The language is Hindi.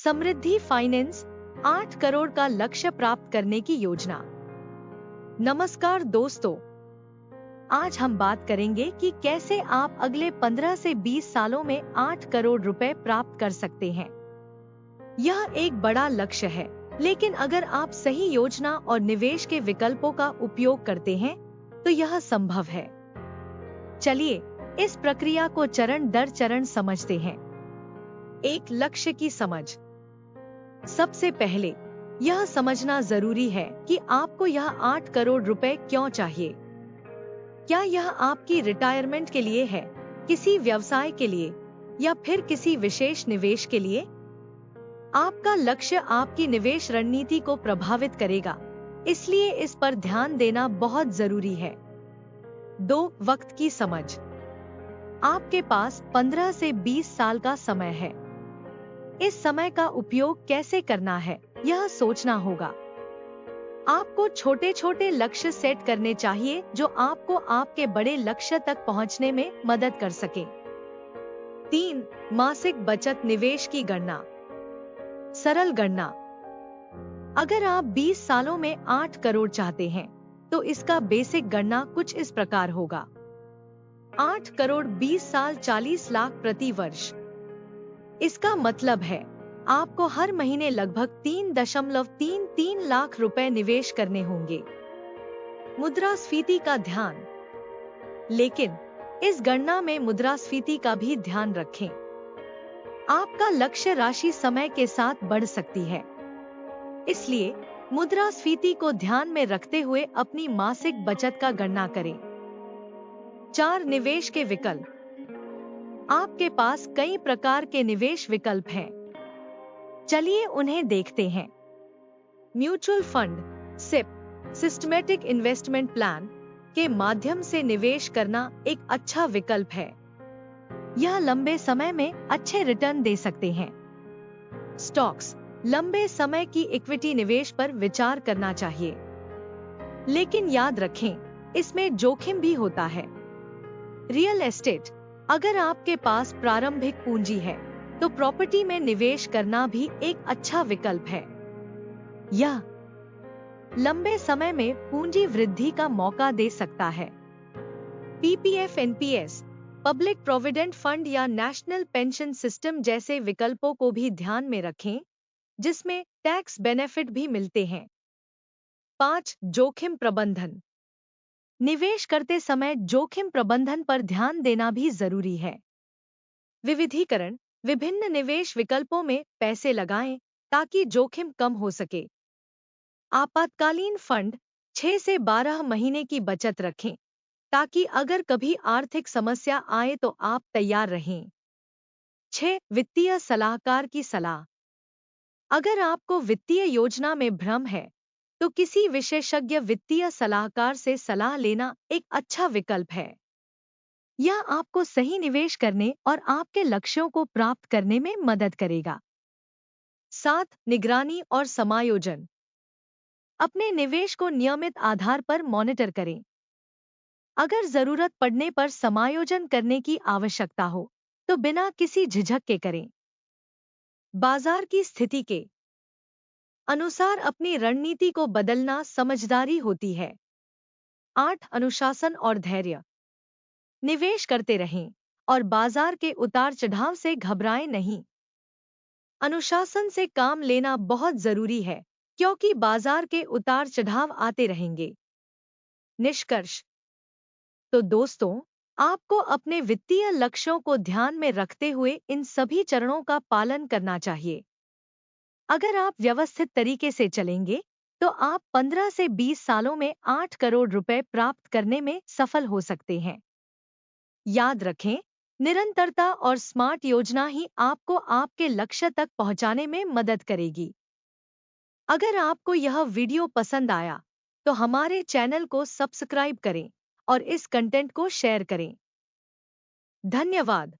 समृद्धि फाइनेंस 8 करोड़ का लक्ष्य प्राप्त करने की योजना। नमस्कार दोस्तों, आज हम बात करेंगे कि कैसे आप अगले 15 से 20 सालों में 8 करोड़ रुपए प्राप्त कर सकते हैं। यह एक बड़ा लक्ष्य है, लेकिन अगर आप सही योजना और निवेश के विकल्पों का उपयोग करते हैं तो यह संभव है। चलिए इस प्रक्रिया को चरण दर चरण समझते हैं। एक लक्ष्य की समझ। सबसे पहले यह समझना जरूरी है कि आपको यह 8 करोड़ रुपए क्यों चाहिए। क्या यह आपकी रिटायरमेंट के लिए है, किसी व्यवसाय के लिए या फिर किसी विशेष निवेश के लिए? आपका लक्ष्य आपकी निवेश रणनीति को प्रभावित करेगा, इसलिए इस पर ध्यान देना बहुत जरूरी है। 2. वक्त की समझ। आपके पास 15 से 20 साल का समय है। इस समय का उपयोग कैसे करना है, यह सोचना होगा। आपको छोटे छोटे लक्ष्य सेट करने चाहिए जो आपको आपके बड़े लक्ष्य तक पहुंचने में मदद कर सके। 3. मासिक बचत निवेश की गणना। सरल गणना। अगर आप 20 सालों में 8 करोड़ चाहते हैं, तो इसका बेसिक गणना कुछ इस प्रकार होगा। 8 करोड़ 20 साल 40 लाख प्रति वर्ष। इसका मतलब है आपको हर महीने लगभग 3.33 लाख रुपए निवेश करने होंगे। मुद्रास्फीति का ध्यान। लेकिन इस गणना में मुद्रास्फीति का भी ध्यान रखें। आपका लक्ष्य राशि समय के साथ बढ़ सकती है, इसलिए मुद्रास्फीति को ध्यान में रखते हुए अपनी मासिक बचत का गणना करें। 4. निवेश के विकल्प। आपके पास कई प्रकार के निवेश विकल्प हैं। चलिए उन्हें देखते हैं। Mutual fund SIP systematic investment plan के माध्यम से निवेश करना एक अच्छा विकल्प है। यह लंबे समय में अच्छे रिटर्न दे सकते हैं। स्टॉक्स लंबे समय की इक्विटी निवेश पर विचार करना चाहिए, लेकिन याद रखें इसमें जोखिम भी होता है। Real estate. अगर आपके पास प्रारंभिक पूंजी है तो प्रॉपर्टी में निवेश करना भी एक अच्छा विकल्प है। यह लंबे समय में पूंजी वृद्धि का मौका दे सकता है। PPF, NPS, public provident fund या नेशनल पेंशन सिस्टम जैसे विकल्पों को भी ध्यान में रखें, जिसमें टैक्स बेनिफिट भी मिलते हैं। 5. जोखिम प्रबंधन। निवेश करते समय जोखिम प्रबंधन पर ध्यान देना भी जरूरी है। विविधीकरण। विभिन्न निवेश विकल्पों में पैसे लगाएं ताकि जोखिम कम हो सके। आपातकालीन फंड 6 से 12 महीने की बचत रखें ताकि अगर कभी आर्थिक समस्या आए तो आप तैयार रहें। 6. वित्तीय सलाहकार की सलाह। अगर आपको वित्तीय योजना में भ्रम है तो किसी विशेषज्ञ वित्तीय सलाहकार से सलाह लेना एक अच्छा विकल्प है। यह आपको सही निवेश करने और आपके लक्ष्यों को प्राप्त करने में मदद करेगा। 7. निगरानी और समायोजन। अपने निवेश को नियमित आधार पर मॉनिटर करें। अगर जरूरत पड़ने पर समायोजन करने की आवश्यकता हो तो बिना किसी झिझक के करें। बाजार की स्थिति के अनुसार अपनी रणनीति को बदलना समझदारी होती है। 8. अनुशासन और धैर्य। निवेश करते रहें और बाजार के उतार चढ़ाव से घबराएं नहीं। अनुशासन से काम लेना बहुत जरूरी है, क्योंकि बाजार के उतार चढ़ाव आते रहेंगे। निष्कर्ष। तो दोस्तों, आपको अपने वित्तीय लक्ष्यों को ध्यान में रखते हुए इन सभी चरणों का पालन करना चाहिए। अगर आप व्यवस्थित तरीके से चलेंगे तो आप 15 से 20 सालों में 8 करोड़ रुपए प्राप्त करने में सफल हो सकते हैं। याद रखें, निरंतरता और स्मार्ट योजना ही आपको आपके लक्ष्य तक पहुंचाने में मदद करेगी। अगर आपको यह वीडियो पसंद आया तो हमारे चैनल को सब्सक्राइब करें और इस कंटेंट को शेयर करें। धन्यवाद।